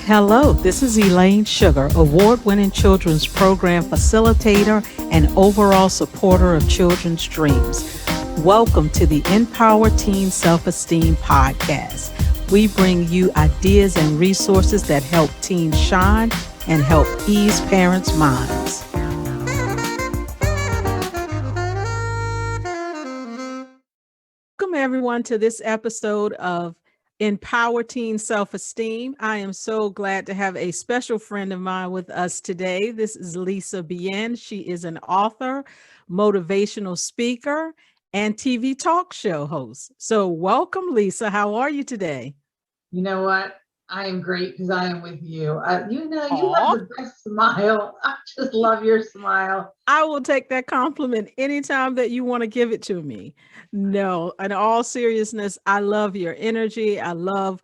Hello, this is Elaine Sugar, award-winning children's program facilitator and overall supporter of children's dreams. Welcome to the Empower Teen Self-Esteem podcast. We bring you ideas and resources that help teens shine and help ease parents' minds. Welcome everyone to this episode of Empower Teen Self-Esteem. I am so glad to have a special friend of mine with us today. This is Lisa Bien. She is an author, motivational speaker, and TV talk show host. So welcome, Lisa. How are you today? You know what? I am great because I am with you. You have Aw. the best smile. I just love your smile. I will take that compliment anytime that you want to give it to me. No, in all seriousness, I love your energy. I love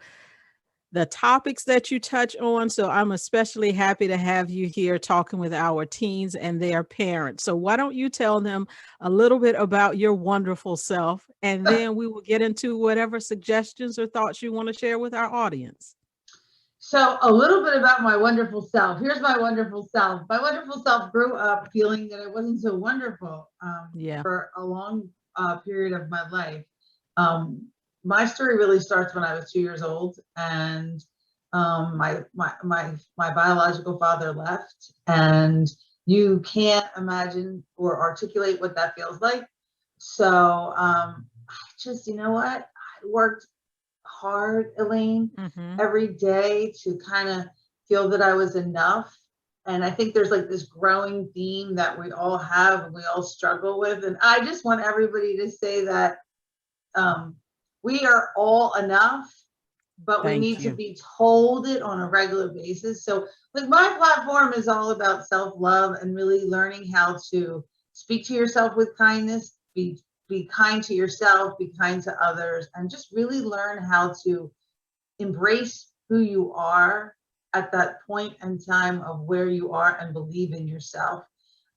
the topics that you touch on. So I'm especially happy to have you here talking with our teens and their parents. So why don't you tell them a little bit about your wonderful self, and then we will get into whatever suggestions or thoughts you want to share with our audience. So, a little bit about my wonderful self. Here's my wonderful self. My wonderful self grew up feeling that I wasn't so wonderful Yeah. for a long period of my life. Um, my story really starts when I was 2 years old, and my biological father left, and you can't imagine or articulate what that feels like. So I just, you know what, I worked hard, Elaine, Mm-hmm. every day to kind of feel that I was enough. And I think there's like this growing theme that we all have and we all struggle with. And I just want everybody to say that um, we are all enough, but we Thank need to you. be told it on a regular basis. So, like, my platform is all about self love and really learning how to speak to yourself with kindness, be kind to yourself, be kind to others, and just really learn how to embrace who you are at that point in time of where you are and believe in yourself.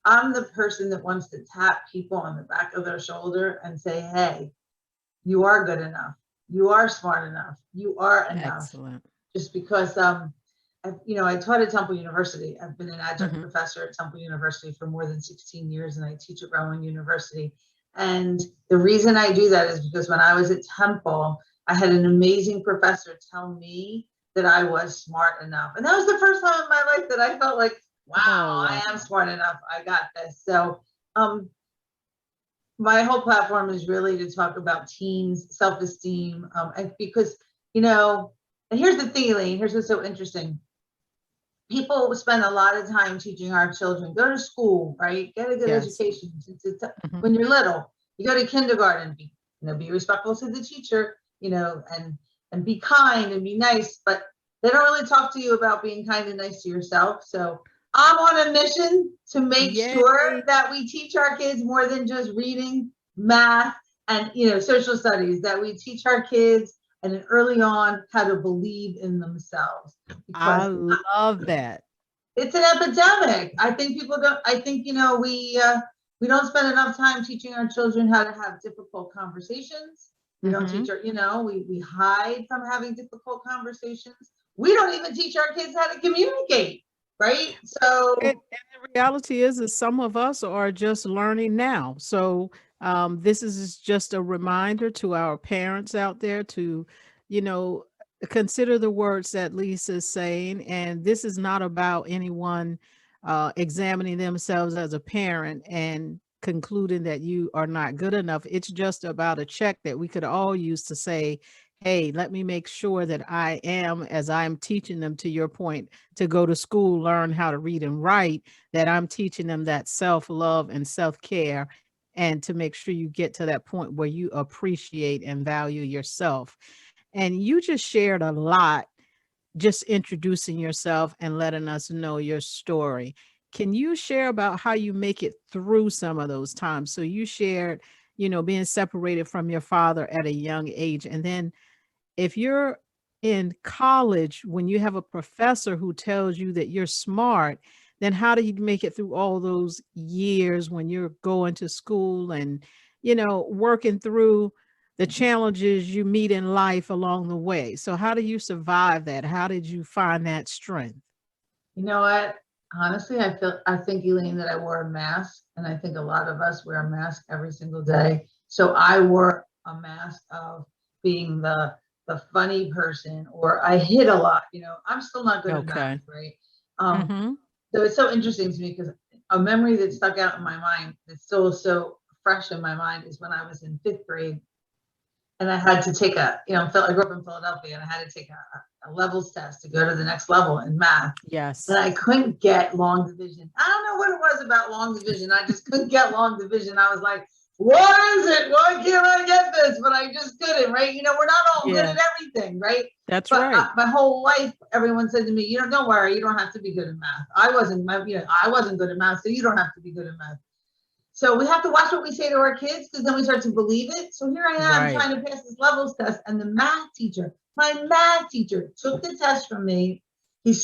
I'm the person that wants to tap people on the back of their shoulder and say, hey, you are good enough. You are smart enough. You are enough. Excellent. Just because I taught at Temple University. I've been an adjunct Mm-hmm. professor at Temple University for more than 16 years, and I teach at Rowan University. And the reason I do that is because when I was at Temple, I had an amazing professor tell me that I was smart enough. And that was the first time in my life that I felt like, Oh, wow, I am wow. smart enough. I got this. So um, my whole platform is really to talk about teens self-esteem, and because and here's the thing, Elaine, here's what's so interesting. People spend a lot of time teaching our children, go to school, right, get a good Yes. education. Mm-hmm. When you're little, you go to kindergarten, be respectful to the teacher, and be kind and be nice, but they don't really talk to you about being kind and nice to yourself. So I'm on a mission to make sure Yay. that we teach our kids more than just reading, math, and social studies, that we teach our kids and early on how to believe in themselves, I because love that. it's an epidemic. I think people don't. I think we don't spend enough time teaching our children how to have difficult conversations. We don't Mm-hmm. teach our, we hide from having difficult conversations. We don't even teach our kids how to communicate, right? And the reality is some of us are just learning now. So this is just a reminder to our parents out there to, you know, consider the words that Lisa's saying. And this is not about anyone examining themselves as a parent and concluding that you are not good enough. It's just about a check that we could all use to say, hey, let me make sure that I am, as I'm teaching them, to your point, to go to school, learn how to read and write, that I'm teaching them that self-love and self-care, and to make sure you get to that point where you appreciate and value yourself. And you just shared a lot, just introducing yourself and letting us know your story. Can you share about how you make it through some of those times? So you shared, being separated from your father at a young age, and then if you're in college, when you have a professor who tells you that you're smart, then how do you make it through all those years when you're going to school and, working through the challenges you meet in life along the way. So how do you survive that? How did you find that strength? You know what? Honestly, I think, Elaine, that I wore a mask, and I think a lot of us wear a mask every single day. So I wore a mask of being the funny person, or I hid a lot. I'm still not good at math, Okay. right? Um, Mhm. so it's so interesting to me because a memory that stuck out in my mind that's still so fresh in my mind is when I was in fifth grade and I had to take I grew up in Philadelphia and I had to take a levels test to go to the next level in math. And Yes. I couldn't get long division. I don't know what it was about long division. I just couldn't get long division. I was like, what is it? Why can't I get this? But I just couldn't, right? We're not all good Yeah, at everything, right? that's But right. my whole life, everyone said to me, don't worry, you don't have to be good at math. I wasn't good at math, so you don't have to be good at math. So we have to watch what we say to our kids because then we start to believe it. So here I am Right. trying to pass this levels test, and my math teacher, took the test from me. He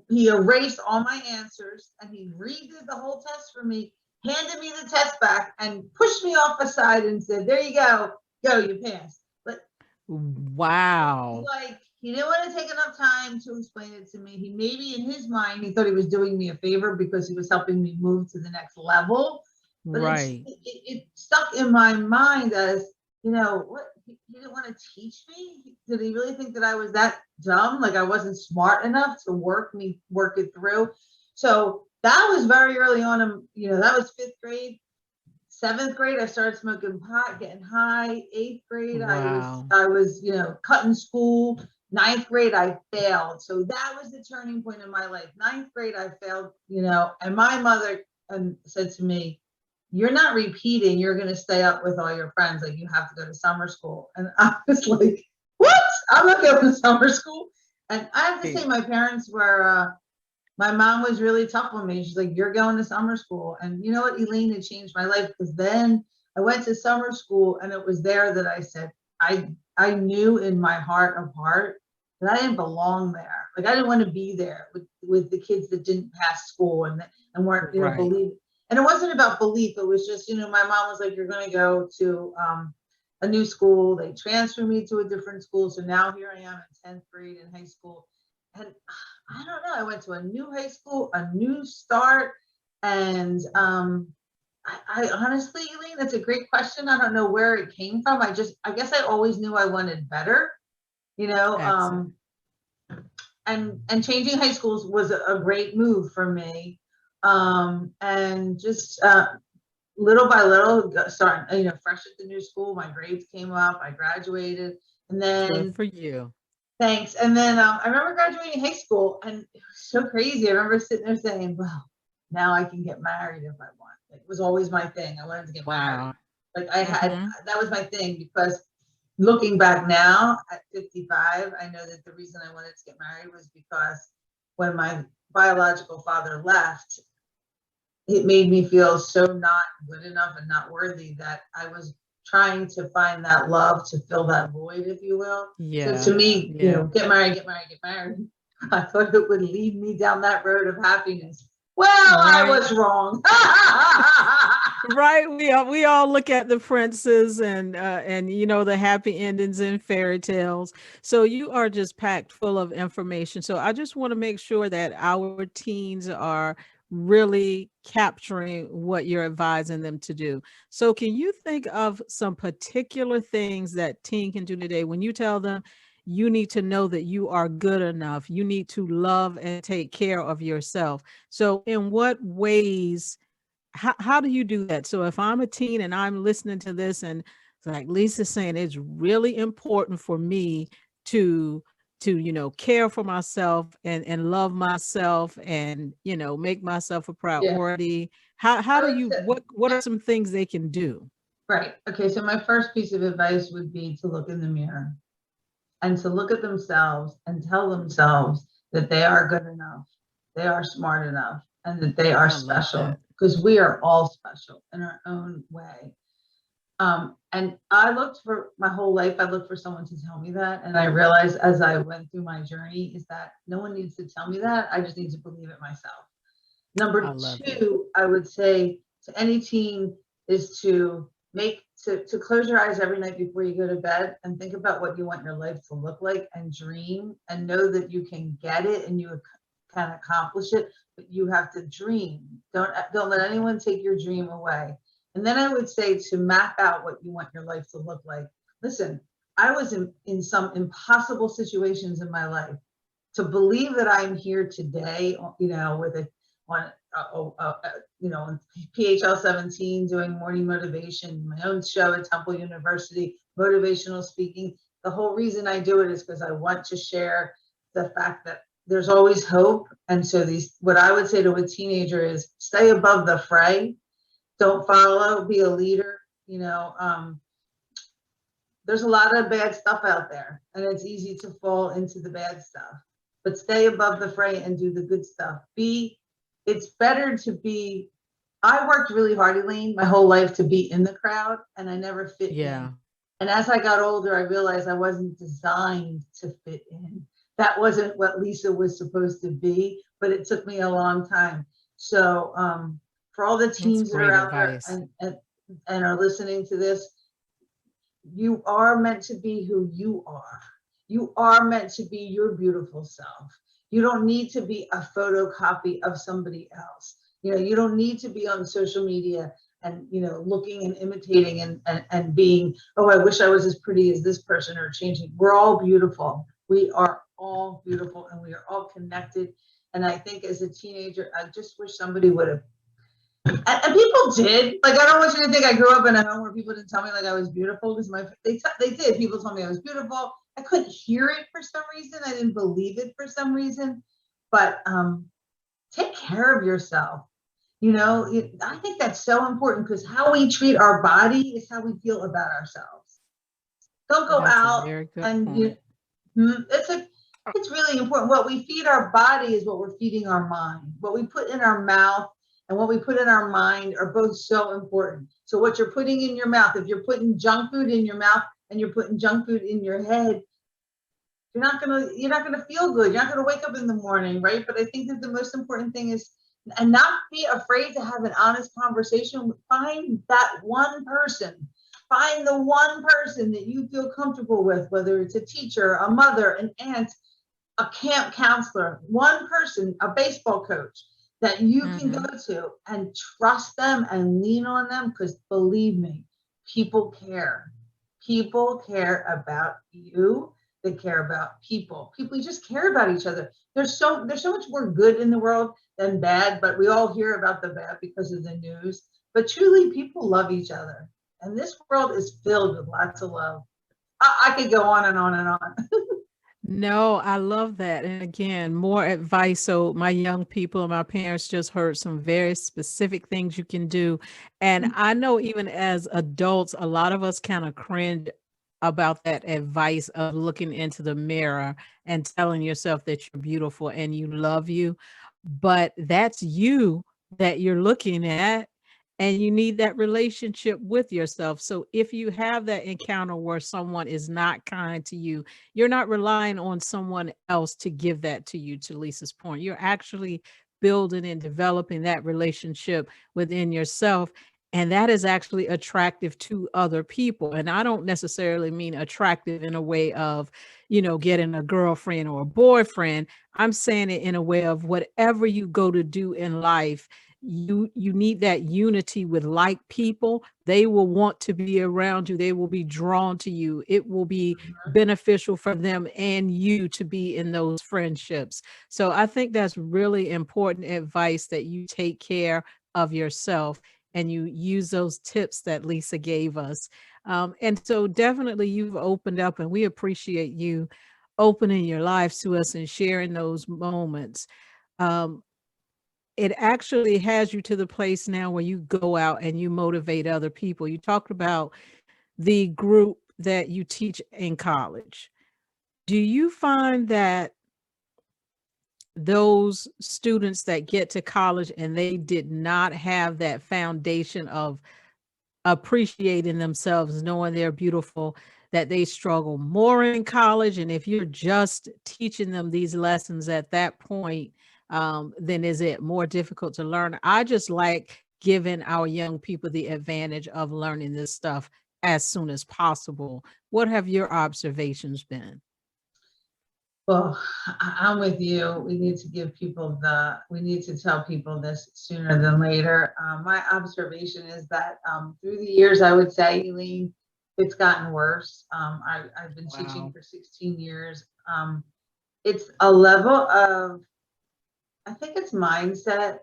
he erased all my answers and he redid the whole test for me, handed me the test back, and pushed me off aside and said, "There you go, you passed." But Wow. he didn't want to take enough time to explain it to me. He maybe in his mind he thought he was doing me a favor because he was helping me move to the next level, but Right. it stuck in my mind as, what, he didn't want to teach me. Did he really think that I was that dumb? Like I wasn't smart enough to work it through. So that was very early on. That was fifth grade. Seventh grade, I started smoking pot, getting high. Eighth grade, Wow. I was, cutting school. Ninth grade, I failed. So that was the turning point in my life. Ninth grade, I failed, and my mother said to me, "You're not repeating. You're going to stay up with all your friends. Like you have to go to summer school." And I was like, "What? I'm not going to summer school." And I have to say, Hey. my parents were my mom was really tough on me. She's like, "You're going to summer school." And you know what, Elaine, it changed my life because then I went to summer school and it was there that I said, I knew in my heart of heart that I didn't belong there. Like I didn't want to be there with the kids that didn't pass school and weren't, Right. believe. And it wasn't about belief. It was just, my mom was like, "You're going to go to a new school." They transferred me to a different school. So now here I am in 10th grade in high school. And I don't know. I went to a new high school, a new start, and I honestly, Elaine, that's a great question. I don't know where it came from. I guess I always knew I wanted better, you know. Excellent. And changing high schools was a great move for me, and just little by little, starting, fresh at the new school, my grades came up, I graduated, and Good then for you. thanks. And then I remember graduating high school, and it was so crazy. I remember sitting there saying, "Well, now I can get married if I want." Like, it was always my thing. I wanted to get married. Wow. Like Mhm. that was my thing because looking back now at 55, I know that the reason I wanted to get married was because when my biological father left, it made me feel so not good enough and not worthy that I was trying to find that love to fill that void, if you will. So to Yeah. me, Yeah. get married, get married, get married. I thought it would lead me down that road of happiness. Well, I Right. was wrong. Right, we all look at the princes and the happy endings in fairy tales. So you are just packed full of information. So I just want to make sure that our teens are really capturing what you're advising them to do. So can you think of some particular things that teen can do today when you tell them you need to know that you are good enough, you need to love and take care of yourself. So in what ways how do you do that? So if I'm a teen and I'm listening to this and it's like Lisa's saying it's really important for me to care for myself and love myself and make myself a Yeah, priority. How I do would you say, what are some things they can do? right. Okay, so my first piece of advice would be to look in the mirror and to look at themselves and tell themselves that they are good enough, they are smart enough, and that they are I love that. special because we are all special in our own way. And I looked for my whole life, I looked for someone to tell me that. And I realized as I went through my journey is that no one needs to tell me that. I just need to believe it myself. I Number love that. two, I would say to any teen is to make to close your eyes every night before you go to bed and think about what you want your life to look like and dream and know that you can get it and you can accomplish it, but you have to dream. Don't let anyone take your dream away. And then I would say to map out what you want your life to look like. Listen, I was in some impossible situations in my life. To believe that I'm here today, with a on PHL 17 doing morning motivation, my own show at Temple University, motivational speaking. The whole reason I do it is because I want to share the fact that there's always hope. And so what I would say to a teenager is stay above the fray. Don't follow, be a leader. There's a lot of bad stuff out there and it's easy to fall into the bad stuff, but stay above the fray and do the good stuff. It's better to be, I worked really hard, Elaine, my whole life to be in the crowd and I never fit Yeah. in. And as I got older, I realized I wasn't designed to fit in. That wasn't what Lisa was supposed to be, but it took me a long time. So for all the That's teens that are great out there advice. and are listening to this, you are meant to be who you are. You are meant to be your beautiful self. You don't need to be a photocopy of somebody else. You don't need to be on social media and, looking and imitating and being, oh, I wish I was as pretty as this person or changing. We're all beautiful. We are all beautiful and we are all connected. And I think as a teenager, I just wish somebody would have. And people did. Like, I don't want you to think I grew up in a home where people didn't tell me like I was beautiful, because they did. People told me I was beautiful. I couldn't hear it for some reason. I didn't believe it for some reason. But take care of yourself. I think that's so important because how we treat our body is how we feel about ourselves. Don't go That's a out very good and point. it's really important. What we feed our body is what we're feeding our mind. What we put in our mouth and what we put in our mind are both so important. So what you're putting in your mouth, if you're putting junk food in your mouth and you're putting junk food in your head, you're not gonna feel good. You're not gonna wake up in the morning, right? But I think that the most important thing is, and not be afraid to have an honest conversation. Find that one person. Find the one person that you feel comfortable with, whether it's a teacher, a mother, an aunt, a camp counselor, one person, a baseball coach that you can go to and trust them and lean on them, because believe me, people care. People care about you. They care about people. People just care about each other. There's so much more good in the world than bad, but we all hear about the bad because of the news. But truly, people love each other. And this world is filled with lots of love. I could go on and on and on. No, I love that. And again, more advice. So my young people and my parents just heard some very specific things you can do. And I know even as adults, a lot of us kind of cringe about that advice of looking into the mirror and telling yourself that you're beautiful and you love you. But that's you that you're looking at. And you need that relationship with yourself. So if you have that encounter where someone is not kind to you, you're not relying on someone else to give that to you, to Lisa's point. You're actually building and developing that relationship within yourself. And that is actually attractive to other people. And I don't necessarily mean attractive in a way of, getting a girlfriend or a boyfriend. I'm saying it in a way of whatever you go to do in life, you need that unity with like people. They will want to be around you. They will be drawn to you. It will be beneficial for them and you to be in those friendships. So I think that's really important advice, that you take care of yourself and you use those tips that Lisa gave us. And so definitely you've opened up, and we appreciate you opening your lives to us and sharing those moments. Um, it actually has you to the place now where you go out and you motivate other people. You talked about the group that you teach in college. Do you find that those students that get to college and they did not have that foundation of appreciating themselves, knowing they're beautiful, that they struggle more in college? And if you're just teaching them these lessons at that point, then is it more difficult to learn? I just like giving our young people the advantage of learning this stuff as soon as possible. What have your observations been? Well, I'm with you. We need to give people we need to tell people this sooner than later. My observation is that through the years, I would say, Elaine, it's gotten worse. I've been teaching Wow. for 16 years. It's a level of, I think it's mindset.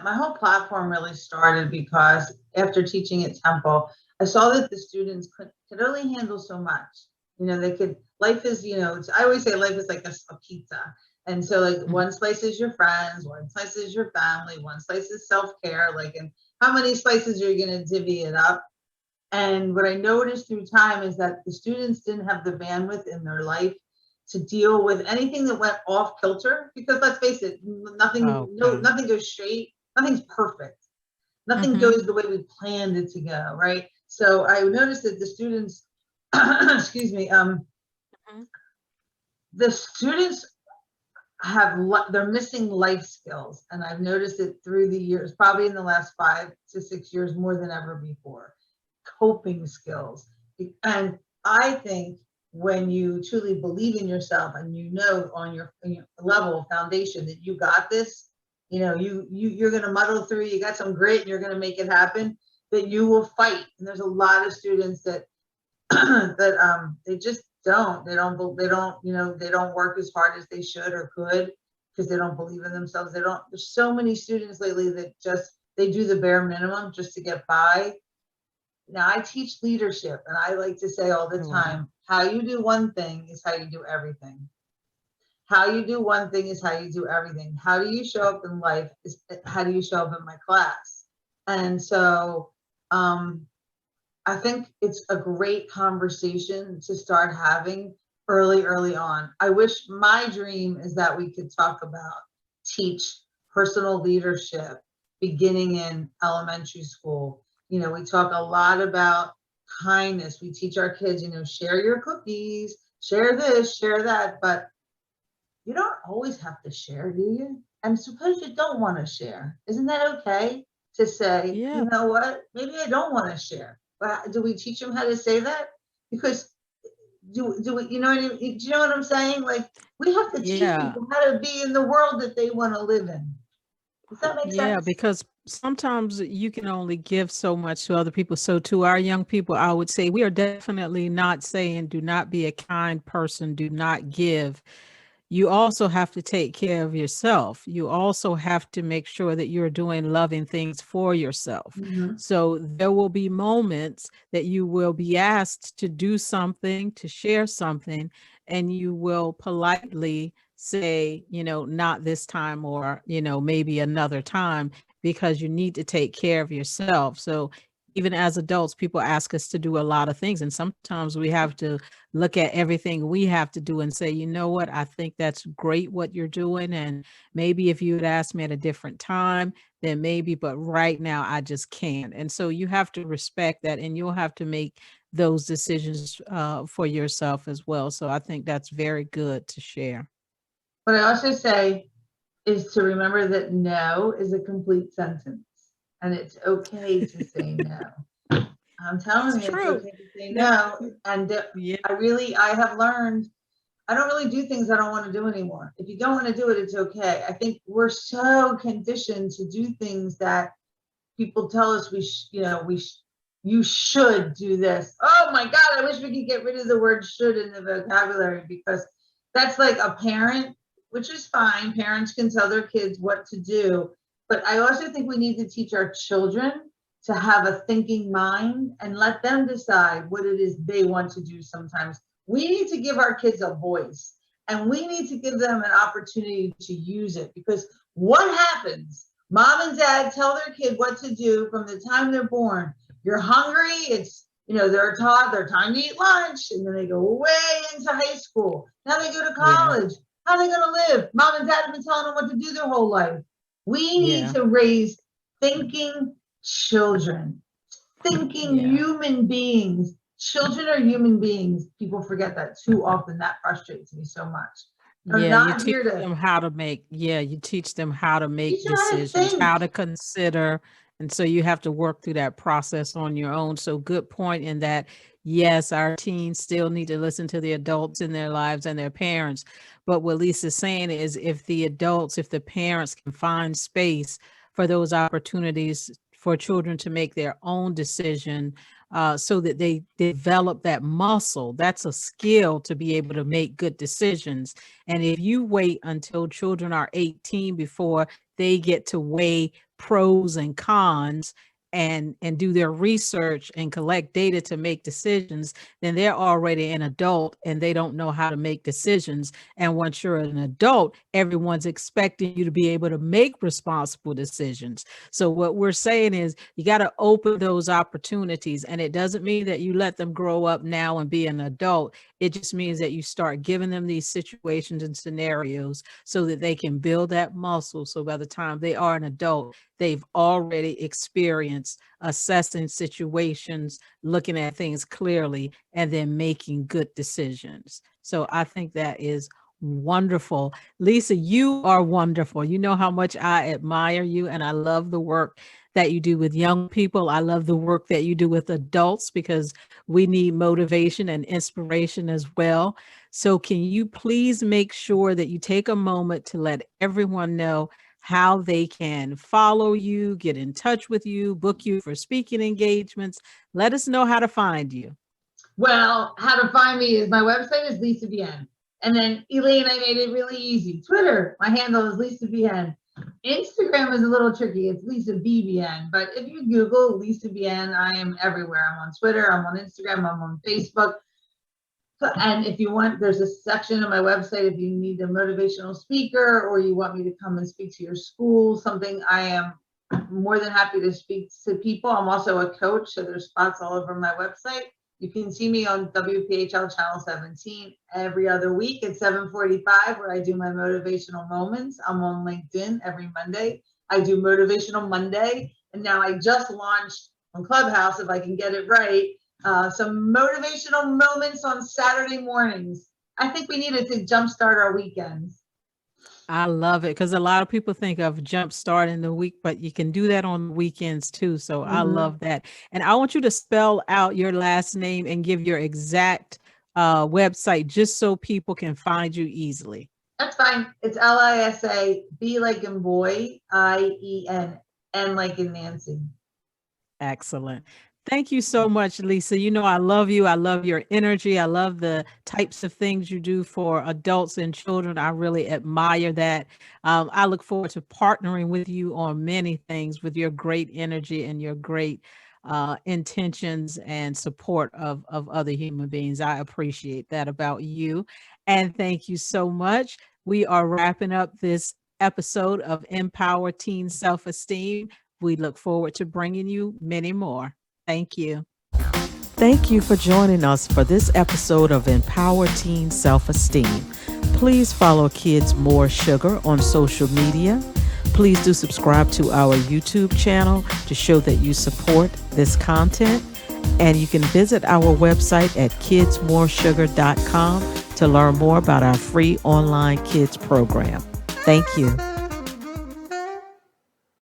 My whole platform really started because after teaching at Temple, I saw that the students could only handle so much. They could, life is, I always say life is like a pizza. And so like Mhm. one slice is your friends, one slice is your family, one slice is self-care. Like, and how many slices are you going to divvy it up? And what I noticed through time is that the students didn't have the bandwidth in their life to deal with anything that went off kilter. Because let's face it, Okay. nothing goes straight, nothing's perfect, nothing Mhm. goes the way we planned it to go, right? So I noticed that the students, excuse me, Mhm. the students they're missing life skills, and I've noticed it through the years, probably in the last 5 to 6 years more than ever before. Coping skills. And I think when you truly believe in yourself and on your level of foundation that you got this, you're going to muddle through, you got some grit and you're going to make it happen, that you will fight. And there's a lot of students that they just they don't work as hard as they should or could because they don't believe in themselves. There's so many students lately that they do the bare minimum just to get by. Now I teach leadership, and I like to say all the Wow. time, how you do one thing is how you do everything. How you do one thing is how you do everything. How do you show up in life is how do you show up in my class? And so I think it's a great conversation to start having early on. I wish, my dream is that we could talk about, teach personal leadership beginning in elementary school. We talk a lot about kindness. We teach our kids, share your cookies, share this, share that, but you don't always have to share, do you? And suppose you don't want to share. Isn't that okay to say, you Yeah. know what? Maybe I don't want to share. But do we teach them how to say that? Because do we, do you know what I'm saying? Like, we have to teach Yeah. people how to be in the world that they want to live in. Does that make Yeah, sense? because sometimes you can only give so much to other people. So to our young people, I would say we are definitely not saying do not be a kind person, do not give. You also have to take care of yourself. You also have to make sure that you're doing loving things for yourself. Mm-hmm. So there will be moments that you will be asked to do something, to share something, and you will politely say, not this time, or, maybe another time, because you need to take care of yourself. So even as adults, people ask us to do a lot of things. And sometimes we have to look at everything we have to do and say, you know what, I think that's great what you're doing. And maybe if you had asked me at a different time, then maybe, but right now I just can't. And so you have to respect that, and you'll have to make those decisions for yourself as well. So I think that's very good to share. What I also say is to remember that no is a complete sentence, and it's okay to say no. I'm That's telling you, it's true. okay to say That, no. And yeah, I have learned, I don't really do things I don't want to do anymore. If you don't want to do it, it's okay. I think we're so conditioned to do things that people tell us you should do this. Oh my God, I wish we could get rid of the word should in the vocabulary, because that's like a parent, which is fine. Parents can tell their kids what to do. But I also think we need to teach our children to have a thinking mind and let them decide what it is they want to do sometimes. We need to give our kids a voice, and we need to give them an opportunity to use it, because what happens? Mom and dad tell their kid what to do from the time they're born. You're hungry, it's, they're taught their time to eat lunch, and then they go way into high school. Now they go to yeah, college. How are they going to live? Mom and dad have been telling them what to do their whole life. We need yeah, to raise thinking children, thinking yeah. human beings. Children are human beings. People forget that too often. That frustrates me so much. They're Yeah, not here to you teach them how to make teach them how to decisions, think. how to consider, And so you have to work through that process on your own. So good point in that, yes, our teens still need to listen to the adults in their lives and their parents. But what Lisa's saying is if the adults, if the parents can find space for those opportunities for children to make their own decision, so that they develop that muscle. That's a skill to be able to make good decisions. And if you wait until children are 18 before they get to weigh pros and cons and do their research and collect data to make decisions, then they're already an adult and they don't know how to make decisions. And once you're an adult, everyone's expecting you to be able to make responsible decisions. So what we're saying is you got to open those opportunities, and it doesn't mean that you let them grow up now and be an adult. It just means that you start giving them these situations and scenarios so that they can build that muscle. So by the time they are an adult, they've already experienced assessing situations, looking at things clearly, and then making good decisions. So I think that is wonderful. Lisa, you are wonderful. You know how much I admire you, and I love the work that you do with young people. I love the work that you do with adults because we need motivation and inspiration as well. So can you please make sure that you take a moment to let everyone know how they can follow you, get in touch with you, book you for speaking engagements? Let us know how to find you. Well, how to find me is my website is Lisa Bien. And then Elaine, I made it really easy. Twitter, my handle is Lisa Bien. Instagram is a little tricky. It's Lisa BBN. But if you Google Lisa Bien, I am everywhere. I'm on Twitter, I'm on Instagram, I'm on Facebook. And if you want, there's a section on my website if you need a motivational speaker or you want me to come and speak to your school, something, I am more than happy to speak to people. I'm also a coach, so there's spots all over my website. You can see me on WPHL Channel 17 every other week at 7:45 where I do my motivational moments. I'm on LinkedIn every Monday. I do Motivational Monday. And now I just launched on Clubhouse, if I can get it right, some motivational moments on Saturday mornings. I think we needed to jumpstart our weekends. I love it because a lot of people think of jump start in the week, but you can do that on weekends too. So I love that. And I want you to spell out your last name and give your exact website just so people can find you easily. That's fine. It's Lisa, B like in boy, IEN, N like in Nancy. Excellent. Thank you so much, Lisa. You know, I love you. I love your energy. I love the types of things you do for adults and children. I really admire that. I look forward to partnering with you on many things with your great energy and your great intentions and support of other human beings. I appreciate that about you. And thank you so much. We are wrapping up this episode of Empower Teen Self-Esteem. We look forward to bringing you many more. Thank you. Thank you for joining us for this episode of Empower Teen Self-Esteem. Please follow Kids More Sugar on social media. Please do subscribe to our YouTube channel to show that you support this content. And you can visit our website at kidsmoresugar.com to learn more about our free online kids program. Thank you.